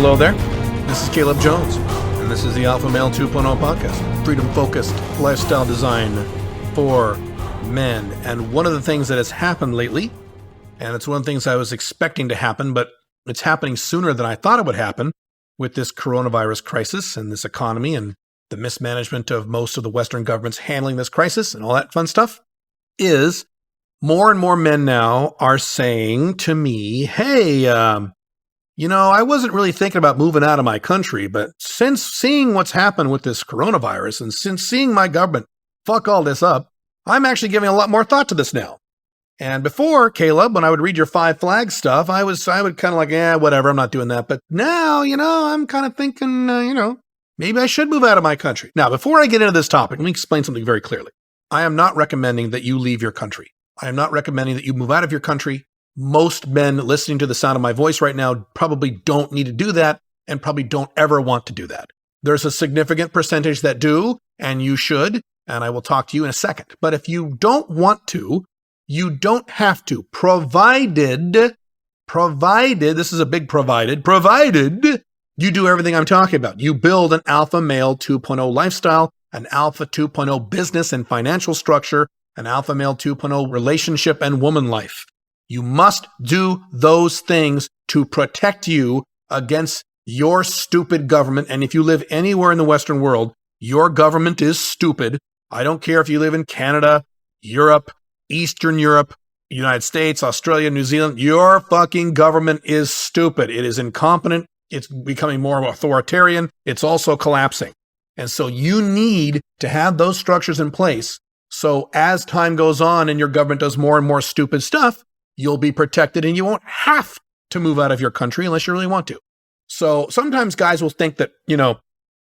Hello there. This is Caleb Jones, and this is the Alpha Male 2.0 podcast, freedom-focused lifestyle design for men. And one of the things that has happened lately, and it's one of the things I was expecting to happen, but it's happening sooner than I thought it would happen with this coronavirus crisis and this economy and the mismanagement of most of the Western governments handling this crisis and all that fun stuff, is more and more men now are saying to me, hey, I wasn't really thinking about moving out of my country, but since seeing what's happened with this coronavirus and since seeing my government fuck all this up, I'm actually giving a lot more thought to this now. And before, Caleb, when I would read your 5 flags stuff, I would kind of like, whatever, I'm not doing that. But now, I'm kind of thinking, maybe I should move out of my country. Now, before I get into this topic, let me explain something very clearly. I am not recommending that you leave your country. I am not recommending that you move out of your country. Most men listening to the sound of my voice right now probably don't need to do that and probably don't ever want to do that. There's a significant percentage that do, and you should, and I will talk to you in a second. But if you don't want to, you don't have to, provided, this is a big provided you do everything I'm talking about. You build an Alpha Male 2.0 lifestyle, an Alpha 2.0 business and financial structure, an Alpha Male 2.0 relationship and woman life. You must do those things to protect you against your stupid government. And if you live anywhere in the Western world, your government is stupid. I don't care if you live in Canada, Europe, Eastern Europe, United States, Australia, New Zealand. Your fucking government is stupid. It is incompetent. It's becoming more authoritarian. It's also collapsing. And so you need to have those structures in place. So as time goes on and your government does more and more stupid stuff, you'll be protected and you won't have to move out of your country unless you really want to. So sometimes guys will think that,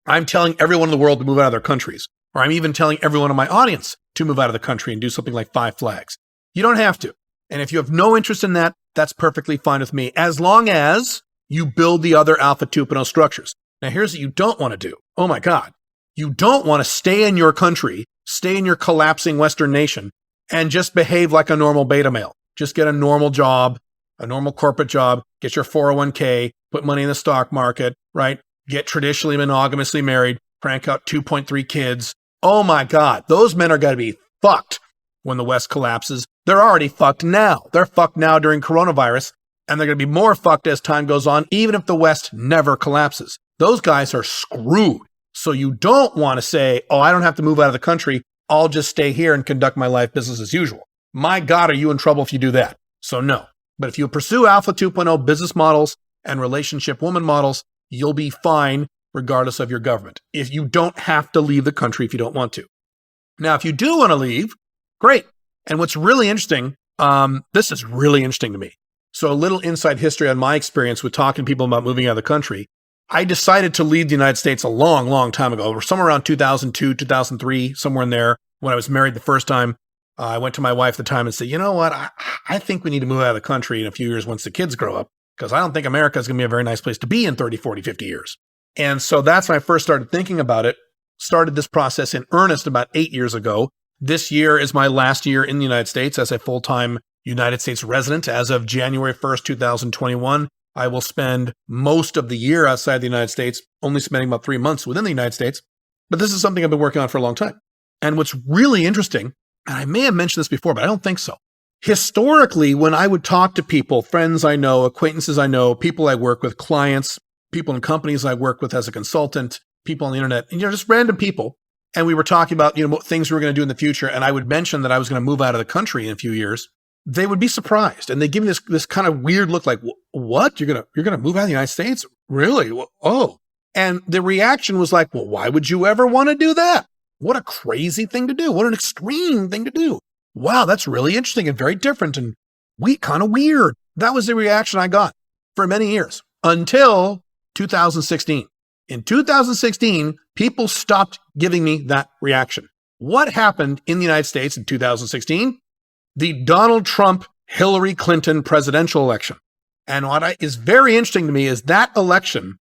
I'm telling everyone in the world to move out of their countries, or I'm even telling everyone in my audience to move out of the country and do something like 5 flags. You don't have to. And if you have no interest in that, that's perfectly fine with me, as long as you build the other Alpha 2.0 structures. Now, here's what you don't want to do. Oh my God. You don't want to stay in your country, stay in your collapsing Western nation, and just behave like a normal beta male. Just get a normal job, a normal corporate job, get your 401k, put money in the stock market, right? Get traditionally monogamously married, crank out 2.3 kids. Oh my God, those men are going to be fucked when the West collapses. They're already fucked now. They're fucked now during coronavirus, and they're going to be more fucked as time goes on, even if the West never collapses. Those guys are screwed. So you don't want to say, I don't have to move out of the country. I'll just stay here and conduct my life business as usual. My God, are you in trouble if you do that? So no. But if you pursue Alpha 2.0 business models and relationship woman models, you'll be fine regardless of your government. If you don't have to leave the country if you don't want to. Now, if you do want to leave, great. And what's really interesting, this is really interesting to me. So a little inside history on my experience with talking to people about moving out of the country. I decided to leave the United States a long, long time ago, somewhere around 2002, 2003, somewhere in there, when I was married the first time. I went to my wife at the time and said, you know what, I think we need to move out of the country in a few years once the kids grow up, because I don't think America is going to be a very nice place to be in 30, 40, 50 years. And so that's when I first started thinking about it, started this process in earnest about 8 years ago. This year is my last year in the United States as a full-time United States resident. As of January 1st, 2021, I will spend most of the year outside the United States, only spending about 3 months within the United States. But this is something I've been working on for a long time. And what's really interesting, and I may have mentioned this before, but I don't think so. Historically, when I would talk to people, friends I know, acquaintances I know, people I work with, clients, people in companies I work with as a consultant, people on the internet, and just random people, and we were talking about what things we were going to do in the future, and I would mention that I was going to move out of the country in a few years, they would be surprised, and they give me this kind of weird look like, what? You're gonna move out of the United States? Really? Oh. And the reaction was like, well, why would you ever want to do that? What a crazy thing to do. What an extreme thing to do. Wow, that's really interesting and very different and kind of weird. That was the reaction I got for many years until 2016. In 2016, people stopped giving me that reaction. What happened in the United States in 2016? The Donald Trump, Hillary Clinton presidential election. And what is very interesting to me is that election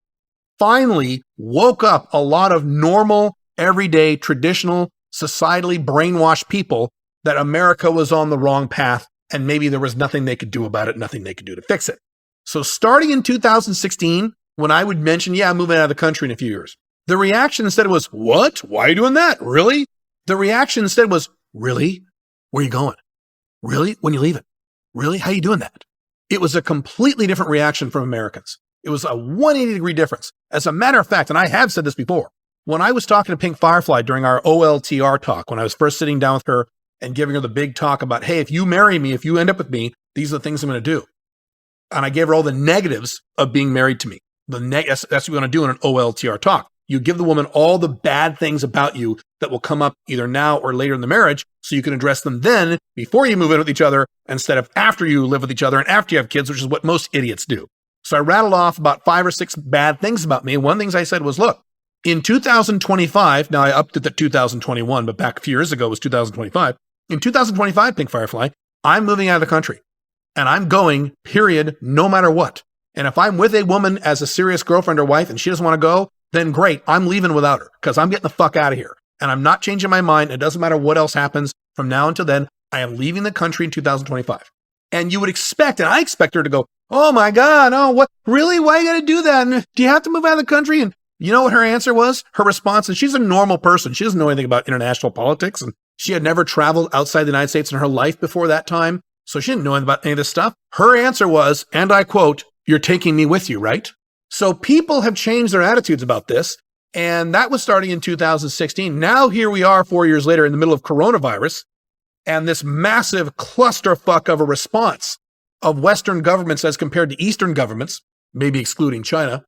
finally woke up a lot of normal, everyday, traditional, societally brainwashed people that America was on the wrong path and maybe there was nothing they could do about it, nothing they could do to fix it. So starting in 2016, when I would mention, yeah, I'm moving out of the country in a few years. The reaction instead was, what? Why are you doing that? Really? The reaction instead was, really? Where are you going? Really? When you leaving? Really? How are you doing that? It was a completely different reaction from Americans. It was a 180-degree difference. As a matter of fact, and I have said this before, when I was talking to Pink Firefly during our OLTR talk, when I was first sitting down with her and giving her the big talk about, hey, if you marry me, if you end up with me, these are the things I'm going to do. And I gave her all the negatives of being married to me. That's what we're going to do in an OLTR talk. You give the woman all the bad things about you that will come up either now or later in the marriage, so you can address them then before you move in with each other instead of after you live with each other and after you have kids, which is what most idiots do. So I rattled off about 5 or 6 bad things about me. One of the things I said was, look, in 2025, now I upped it to 2021, but back a few years ago it was 2025. In 2025, Pink Firefly, I'm moving out of the country and I'm going, period, no matter what. And if I'm with a woman as a serious girlfriend or wife and she doesn't want to go, then great, I'm leaving without her because I'm getting the fuck out of here. And I'm not changing my mind. It doesn't matter what else happens from now until then. I am leaving the country in 2025. And you would expect, and I expect her to go, oh my God, oh, what, really? Why you got to do that? And do you have to move out of the country? And you know what her answer was? Her response, and she's a normal person. She doesn't know anything about international politics. And she had never traveled outside the United States in her life before that time. So she didn't know anything about any of this stuff. Her answer was, and I quote, you're taking me with you, right? So people have changed their attitudes about this. And that was starting in 2016. Now here we are 4 years later in the middle of coronavirus and this massive clusterfuck of a response of Western governments as compared to Eastern governments, maybe excluding China,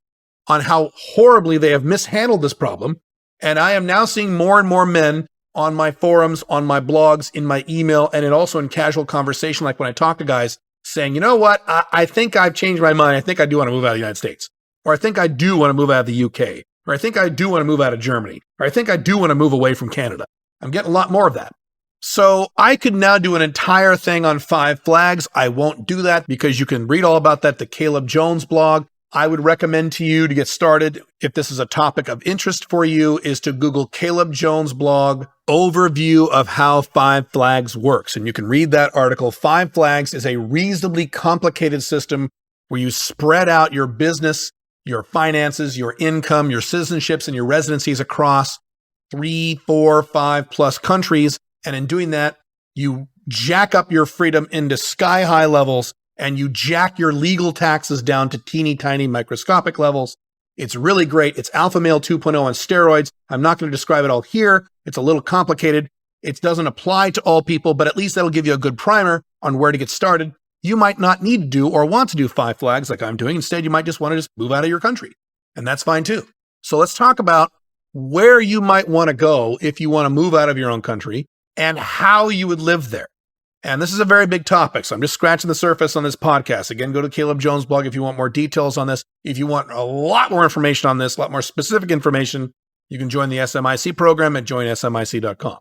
on how horribly they have mishandled this problem. And I am now seeing more and more men on my forums, on my blogs, in my email, and also in casual conversation, like when I talk to guys, saying, you know what, I think I've changed my mind. I think I do want to move out of the United States. Or I think I do want to move out of the UK. Or I think I do want to move out of Germany. Or I think I do want to move away from Canada. I'm getting a lot more of that. So I could now do an entire thing on 5 flags. I won't do that because you can read all about that at the Caleb Jones blog. I would recommend to you to get started, if this is a topic of interest for you, is to Google Caleb Jones blog overview of how 5 flags works. And you can read that article. 5 flags is a reasonably complicated system where you spread out your business, your finances, your income, your citizenships, and your residencies across 3, 4, 5 plus countries. And in doing that, you jack up your freedom into sky high levels and you jack your legal taxes down to teeny tiny microscopic levels. It's really great. It's Alpha Male 2.0 on steroids. I'm not going to describe it all here. It's a little complicated. It doesn't apply to all people, but at least that'll give you a good primer on where to get started. You might not need to do or want to do 5 flags like I'm doing. Instead, you might just want to just move out of your country. And that's fine too. So let's talk about where you might want to go if you want to move out of your own country and how you would live there. And this is a very big topic, so I'm just scratching the surface on this podcast. Again, go to Caleb Jones blog if you want more details on this. If you want a lot more information on this, a lot more specific information, you can join the SMIC program at joinsmic.com.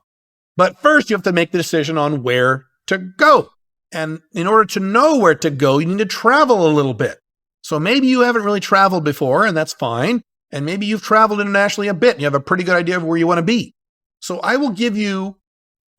But first, you have to make the decision on where to go. And in order to know where to go, you need to travel a little bit. So maybe you haven't really traveled before, and that's fine. And maybe you've traveled internationally a bit, and you have a pretty good idea of where you want to be. So I will give you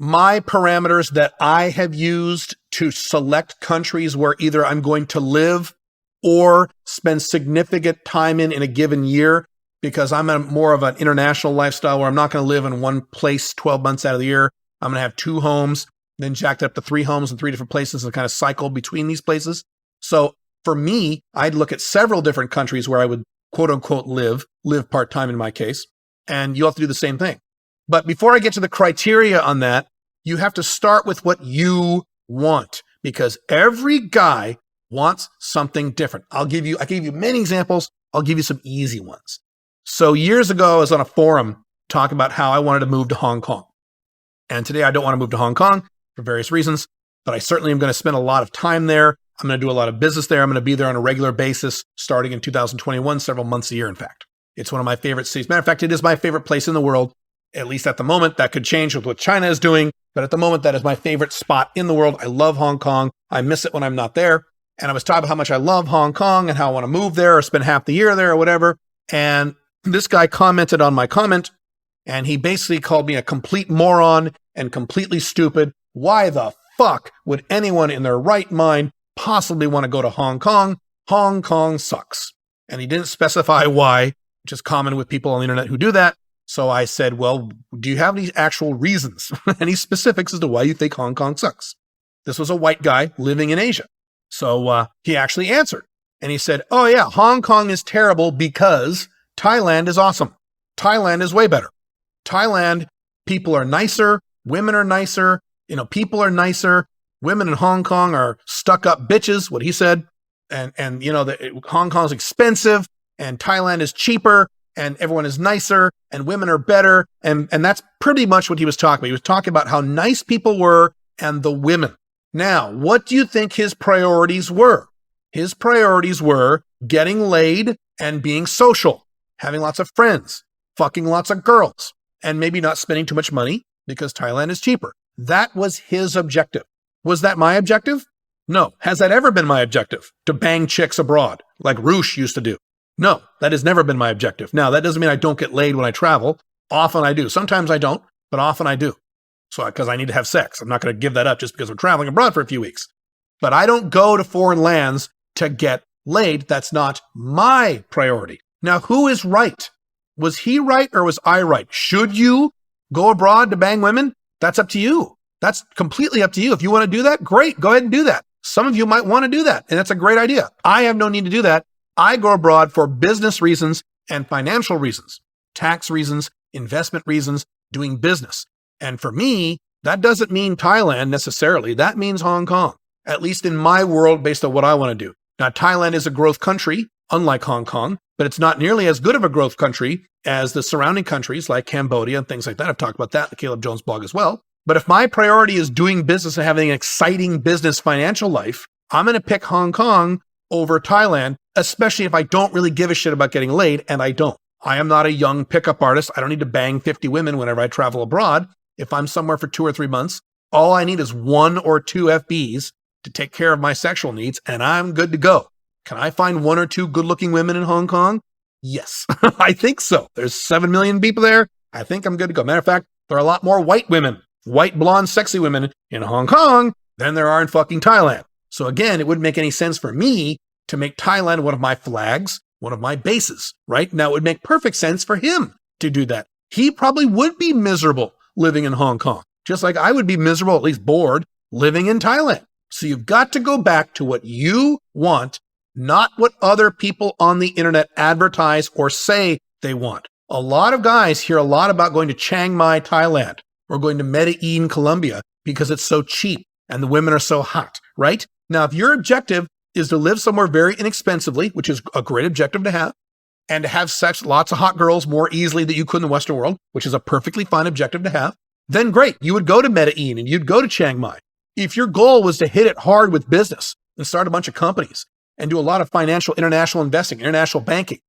my parameters that I have used to select countries where either I'm going to live or spend significant time in a given year, because I'm more of an international lifestyle where I'm not going to live in one place 12 months out of the year. I'm going to have 2 homes, then jacked up to 3 homes in 3 different places and kind of cycle between these places. So for me, I'd look at several different countries where I would quote unquote live part-time in my case, and you'll have to do the same thing. But before I get to the criteria on that, you have to start with what you want, because every guy wants something different. I gave you many examples. I'll give you some easy ones. So years ago, I was on a forum talking about how I wanted to move to Hong Kong. And today I don't want to move to Hong Kong for various reasons, but I certainly am going to spend a lot of time there. I'm going to do a lot of business there. I'm going to be there on a regular basis starting in 2021, several months a year, in fact. It's one of my favorite cities. Matter of fact, it is my favorite place in the world, at least at the moment. That could change with what China is doing, but at the moment, that is my favorite spot in the world. I love Hong Kong. I miss it when I'm not there. And I was talking about how much I love Hong Kong and how I want to move there or spend half the year there or whatever. And this guy commented on my comment, and he basically called me a complete moron and completely stupid. Why the fuck would anyone in their right mind possibly want to go to Hong Kong? Hong Kong sucks. And he didn't specify why, which is common with people on the internet who do that. So I said, well, do you have any actual reasons, any specifics as to why you think Hong Kong sucks? This was a white guy living in Asia. So he actually answered. And he said, oh yeah, Hong Kong is terrible because Thailand is awesome. Thailand is way better. Thailand, people are nicer. Women are nicer. People are nicer. Women in Hong Kong are stuck up bitches, what he said. And Hong Kong is expensive and Thailand is cheaper and everyone is nicer and women are better. And that's pretty much what he was talking about. He was talking about how nice people were and the women. Now, what do you think his priorities were? His priorities were getting laid and being social, having lots of friends, fucking lots of girls, and maybe not spending too much money because Thailand is cheaper. That was his objective. Was that my objective? No. Has that ever been my objective? To bang chicks abroad, like Roosh used to do? No, that has never been my objective. Now, that doesn't mean I don't get laid when I travel. Often I do. Sometimes I don't, but often I do. So, because I need to have sex. I'm not going to give that up just because we're traveling abroad for a few weeks. But I don't go to foreign lands to get laid. That's not my priority. Now, who is right? Was he right or was I right? Should you go abroad to bang women? That's up to you. That's completely up to you. If you want to do that, great. Go ahead and do that. Some of you might want to do that, and that's a great idea. I have no need to do that. I go abroad for business reasons and financial reasons, tax reasons, investment reasons, doing business. And for me, that doesn't mean Thailand necessarily. That means Hong Kong, at least in my world based on what I want to do. Now, Thailand is a growth country, unlike Hong Kong, but it's not nearly as good of a growth country as the surrounding countries like Cambodia and things like that. I've talked about that in the Caleb Jones blog as well. But if my priority is doing business and having an exciting business financial life, I'm going to pick Hong Kong over Thailand, especially if I don't really give a shit about getting laid, and I don't. I am not a young pickup artist. I don't need to bang 50 women whenever I travel abroad. If I'm somewhere for 2 or 3 months, all I need is 1 or 2 FBs to take care of my sexual needs, and I'm good to go. Can I find 1 or 2 good-looking women in Hong Kong? Yes, I think so. There's 7 million people there. I think I'm good to go. Matter of fact, there are a lot more white women, white, blonde, sexy women in Hong Kong than there are in fucking Thailand. So again, it wouldn't make any sense for me to make Thailand one of my flags, one of my bases, right? Now, it would make perfect sense for him to do that. He probably would be miserable living in Hong Kong, just like I would be miserable, at least bored, living in Thailand. So you've got to go back to what you want, not what other people on the internet advertise or say they want. A lot of guys hear a lot about going to Chiang Mai, Thailand, or going to Medellin, Colombia, because it's so cheap and the women are so hot, right? Now, if your objective is to live somewhere very inexpensively, which is a great objective to have, and to have sex, lots of hot girls more easily than you could in the Western world, which is a perfectly fine objective to have, then great. You would go to Medellin and you'd go to Chiang Mai. If your goal was to hit it hard with business and start a bunch of companies and do a lot of financial international investing, international banking,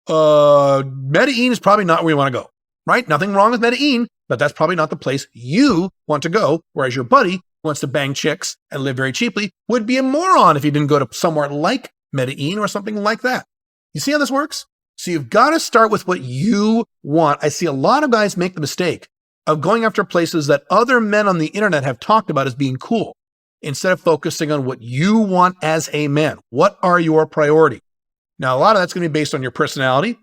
Medellin is probably not where you want to go, right? Nothing wrong with Medellin, but that's probably not the place you want to go, whereas your buddy wants to bang chicks and live very cheaply would be a moron if he didn't go to somewhere like Medellin or something like that. You see how this works? So you've got to start with what you want. I see a lot of guys make the mistake of going after places that other men on the internet have talked about as being cool, instead of focusing on what you want as a man. What are your priorities? Now, a lot of that's going to be based on your personality.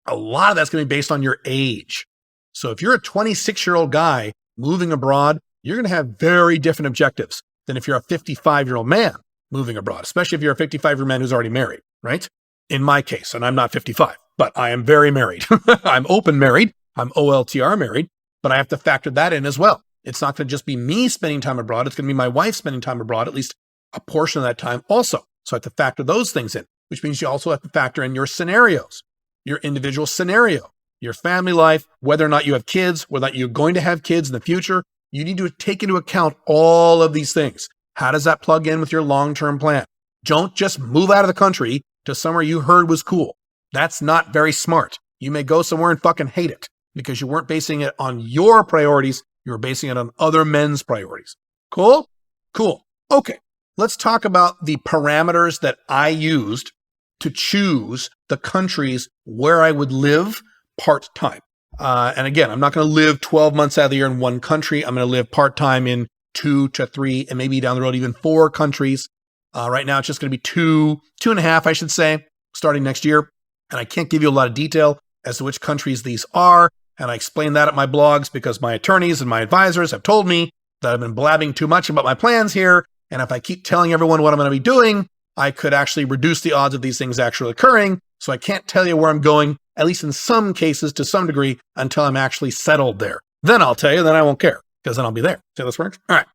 A lot of that's going to be based on your age. So if you're a 26-year-old guy moving abroad, you're going to have very different objectives than if you're a 55-year-old man moving abroad, especially if you're a 55-year-old man who's already married, right? In my case, and I'm not 55, but I am very married. I'm open married. I'm OLTR married, but I have to factor that in as well. It's not going to just be me spending time abroad. It's going to be my wife spending time abroad, at least a portion of that time also. So I have to factor those things in, which means you also have to factor in your scenarios, your individual scenario, your family life, whether or not you have kids, whether or not you're going to have kids in the future. You need to take into account all of these things. How does that plug in with your long-term plan? Don't just move out of the country to somewhere you heard was cool. That's not very smart. You may go somewhere and fucking hate it because you weren't basing it on your priorities. You were basing it on other men's priorities. Cool? Cool. Okay. Let's talk about the parameters that I used to choose the countries where I would live part-time. And again, I'm not going to live 12 months out of the year in one country. I'm going to live part-time in 2 to 3, and maybe down the road, even 4 countries. Right now, it's just going to be 2.5, I should say, starting next year. And I can't give you a lot of detail as to which countries these are. And I explain that at my blogs because my attorneys and my advisors have told me that I've been blabbing too much about my plans here. And if I keep telling everyone what I'm going to be doing, I could actually reduce the odds of these things actually occurring. So I can't tell you where I'm going, at least in some cases to some degree, until I'm actually settled there. Then I'll tell you, then I won't care because then I'll be there. See how this works? All right.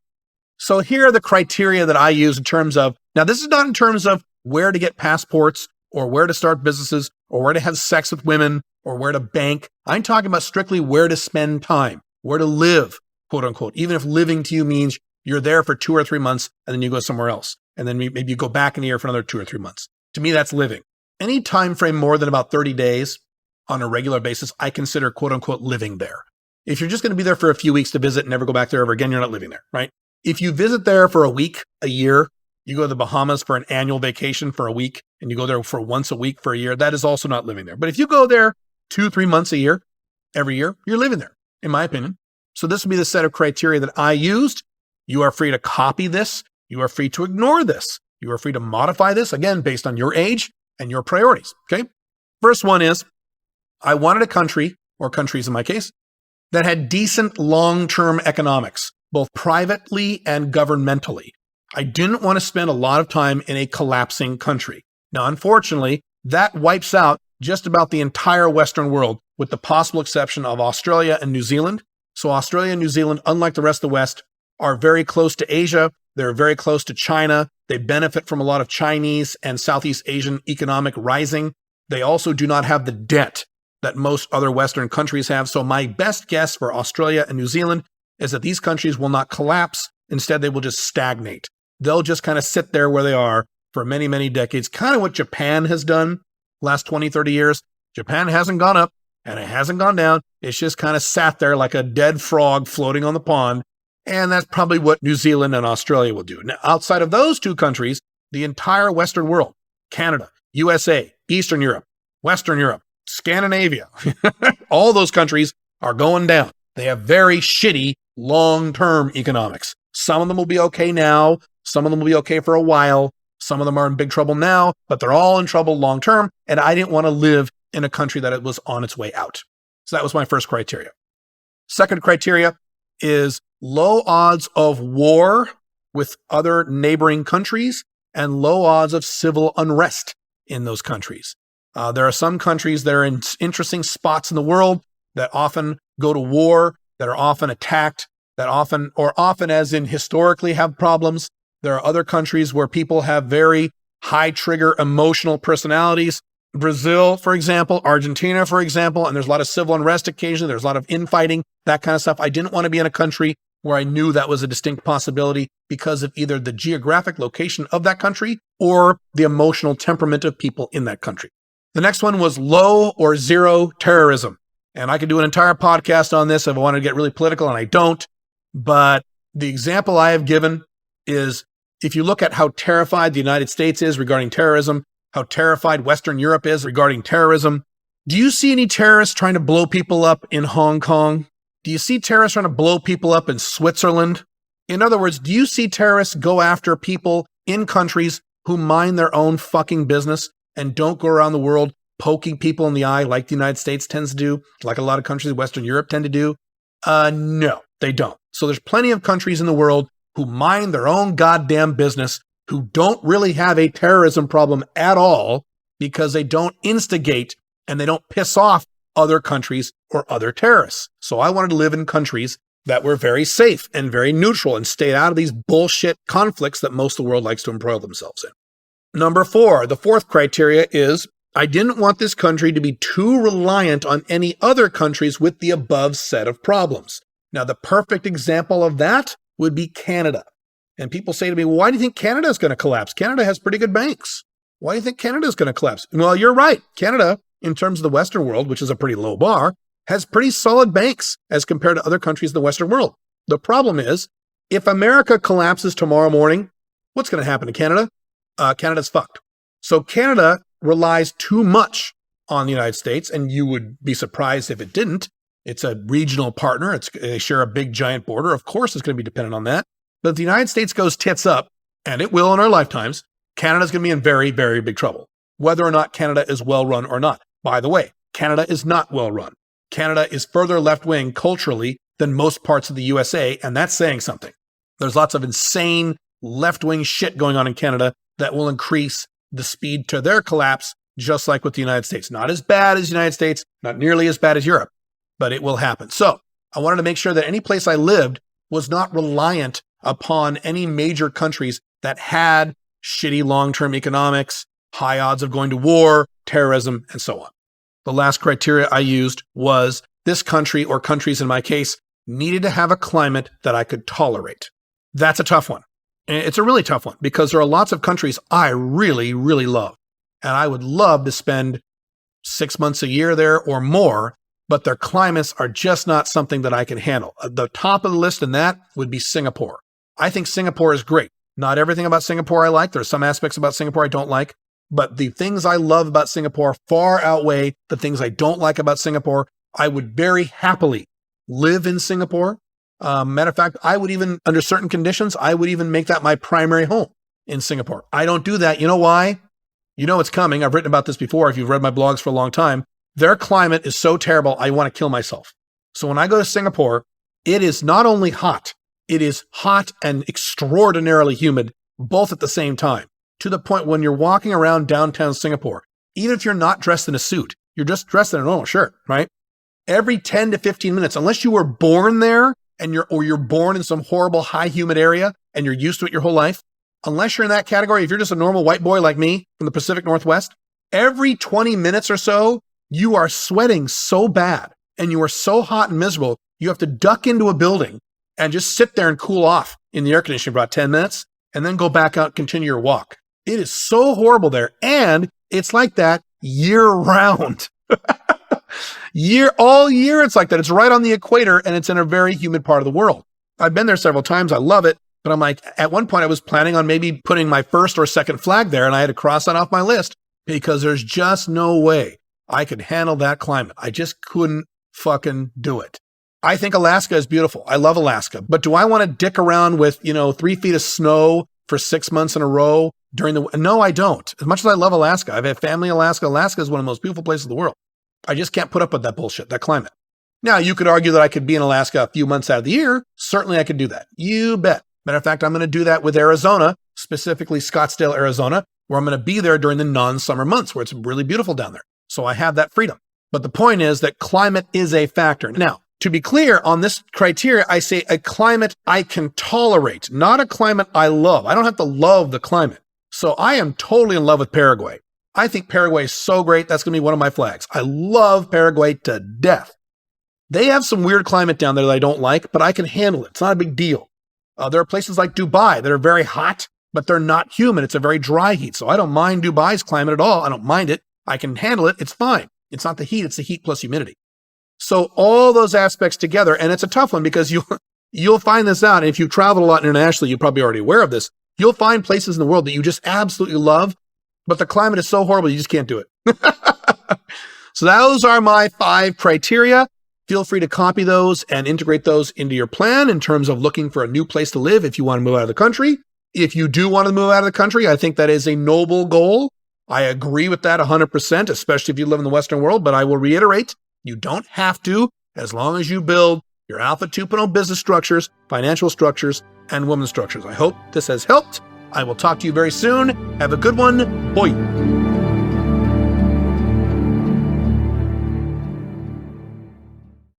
So here are the criteria that I use in terms of, now this is not in terms of where to get passports or where to start businesses or where to have sex with women or where to bank. I'm talking about strictly where to spend time, where to live, quote unquote, even if living to you means you're there for 2 or 3 months and then you go somewhere else. And then maybe you go back in the year for another 2 or 3 months. To me, that's living. Any time frame more than about 30 days on a regular basis, I consider quote unquote living there. If you're just going to be there for a few weeks to visit and never go back there ever again, you're not living there, right? If you visit there for a week, a year, you go to the Bahamas for an annual vacation for a week, and you go there for once a week for a year, that is also not living there. But if you go there 2-3 months a year, every year, you're living there, in my opinion. So this would be the set of criteria that I used. You are free to copy this. You are free to ignore this. You are free to modify this, again, based on your age and your priorities, okay? First one is, I wanted a country, or countries in my case, that had decent long-term economics, both privately and governmentally. I didn't want to spend a lot of time in a collapsing country. Now, unfortunately, that wipes out just about the entire Western world, with the possible exception of Australia and New Zealand. So Australia and New Zealand, unlike the rest of the West, are very close to Asia. They're very close to China. They benefit from a lot of Chinese and Southeast Asian economic rising. They also do not have the debt that most other Western countries have. So my best guess for Australia and New Zealand is that these countries will not collapse. Instead, they will just stagnate. They'll just kind of sit there where they are for many, many decades. Kind of what Japan has done last 20, 30 years. Japan hasn't gone up and it hasn't gone down. It's just kind of sat there like a dead frog floating on the pond. And that's probably what New Zealand and Australia will do. Now, outside of those two countries, the entire Western world, Canada, USA, Eastern Europe, Western Europe, Scandinavia, all those countries are going down. They have very shitty long-term economics. Some of them will be okay now. Some of them will be okay for a while. Some of them are in big trouble now, but they're all in trouble long-term. And I didn't want to live in a country that it was on its way out. So that was my first criteria. Second criteria is low odds of war with other neighboring countries and low odds of civil unrest in those countries. There are some countries that are in interesting spots in the world that often go to war, that are often attacked, that often as in historically have problems. There are other countries where people have very high trigger emotional personalities. Brazil, for example, Argentina, for example, and there's a lot of civil unrest occasionally. There's a lot of infighting, that kind of stuff. I didn't want to be in a country where I knew that was a distinct possibility because of either the geographic location of that country or the emotional temperament of people in that country. The next one was low or zero terrorism. And I could do an entire podcast on this if I wanted to get really political, and I don't. But the example I have given is if you look at how terrified the United States is regarding terrorism, how terrified Western Europe is regarding terrorism, do you see any terrorists trying to blow people up in Hong Kong? Do you see terrorists trying to blow people up in Switzerland? In other words, do you see terrorists go after people in countries who mind their own fucking business and don't go around the world poking people in the eye like the United States tends to do, like a lot of countries in Western Europe tend to do? No, they don't. So there's plenty of countries in the world who mind their own goddamn business, who don't really have a terrorism problem at all because they don't instigate and they don't piss off other countries or other terrorists. So I wanted to live in countries that were very safe and very neutral and stayed out of these bullshit conflicts that most of the world likes to embroil themselves in. Number 4, the fourth criteria is I didn't want this country to be too reliant on any other countries with the above set of problems. Now, the perfect example of that would be Canada. And people say to me, well, why do you think Canada is going to collapse? Canada has pretty good banks. Why do you think Canada is going to collapse? Well, you're right. Canada, in terms of the Western world, which is a pretty low bar, has pretty solid banks as compared to other countries in the Western world. The problem is, if America collapses tomorrow morning, what's going to happen to Canada? Canada's fucked. So Canada relies too much on the United States, and you would be surprised if it didn't. It's a regional partner. They share a big, giant border. Of course, it's going to be dependent on that. But if the United States goes tits up, and it will in our lifetimes, Canada's going to be in very, very big trouble, whether or not Canada is well run or not. By the way, Canada is not well run. Canada is further left-wing culturally than most parts of the USA, and that's saying something. There's lots of insane left-wing shit going on in Canada that will increase the speed to their collapse, just like with the United States. Not as bad as the United States, not nearly as bad as Europe, but it will happen. So I wanted to make sure that any place I lived was not reliant upon any major countries that had shitty long-term economics, high odds of going to war, terrorism, and so on. The last criteria I used was this country, or countries in my case, needed to have a climate that I could tolerate. That's a tough one. And it's a really tough one because there are lots of countries I really, really love. And I would love to spend 6 months a year there or more, but their climates are just not something that I can handle. The top of the list in that would be Singapore. I think Singapore is great. Not everything about Singapore I like. There are some aspects about Singapore I don't like, but the things I love about Singapore far outweigh the things I don't like about Singapore. I would very happily live in Singapore. Matter of fact, I would even, under certain conditions, I would even make that my primary home in Singapore. I don't do that. You know why? You know it's coming. I've written about this before if you've read my blogs for a long time. Their climate is so terrible, I want to kill myself. So when I go to Singapore, it is not only hot, it is hot and extraordinarily humid, both at the same time, to the point when you're walking around downtown Singapore, even if you're not dressed in a suit, you're just dressed in a normal shirt, right? Every 10 to 15 minutes, unless you were born there and you're born in some horrible high humid area and you're used to it your whole life, unless you're in that category, if you're just a normal white boy like me from the Pacific Northwest, every 20 minutes or so, you are sweating so bad and you are so hot and miserable, you have to duck into a building and just sit there and cool off in the air conditioning for about 10 minutes and then go back out and continue your walk. It is so horrible there. And it's like that year round. All year it's like that. It's right on the equator and it's in a very humid part of the world. I've been there several times. I love it. But I'm like, at one point I was planning on maybe putting my first or second flag there and I had to cross that off my list because there's just no way I could handle that climate. I just couldn't fucking do it. I think Alaska is beautiful. I love Alaska. But do I want to dick around with, 3 feet of snow for 6 months in a row No, I don't. As much as I love Alaska, I've had family in Alaska. Alaska is one of the most beautiful places in the world. I just can't put up with that bullshit, that climate. Now, you could argue that I could be in Alaska a few months out of the year. Certainly I could do that. You bet. Matter of fact, I'm going to do that with Arizona, specifically Scottsdale, Arizona, where I'm going to be there during the non-summer months where it's really beautiful down there. So I have that freedom. But the point is that climate is a factor. Now, to be clear on this criteria, I say a climate I can tolerate, not a climate I love. I don't have to love the climate. So I am totally in love with Paraguay. I think Paraguay is so great. That's going to be one of my flags. I love Paraguay to death. They have some weird climate down there that I don't like, but I can handle it. It's not a big deal. There are places like Dubai that are very hot, but they're not humid. It's a very dry heat. So I don't mind Dubai's climate at all. I don't mind it. I can handle it. It's fine. It's not the heat. It's the heat plus humidity. So all those aspects together, and it's a tough one because you'll find this out. And if you travel a lot internationally, you're probably already aware of this. You'll find places in the world that you just absolutely love, but the climate is so horrible, you just can't do it. So those are my 5 criteria. Feel free to copy those and integrate those into your plan in terms of looking for a new place to live if you want to move out of the country. If you do want to move out of the country, I think that is a noble goal. I agree with that 100%, especially if you live in the Western world, but I will reiterate, you don't have to, as long as you build your Alpha 2.0 business structures, financial structures, and women's structures. I hope this has helped. I will talk to you very soon. Have a good one. Bye.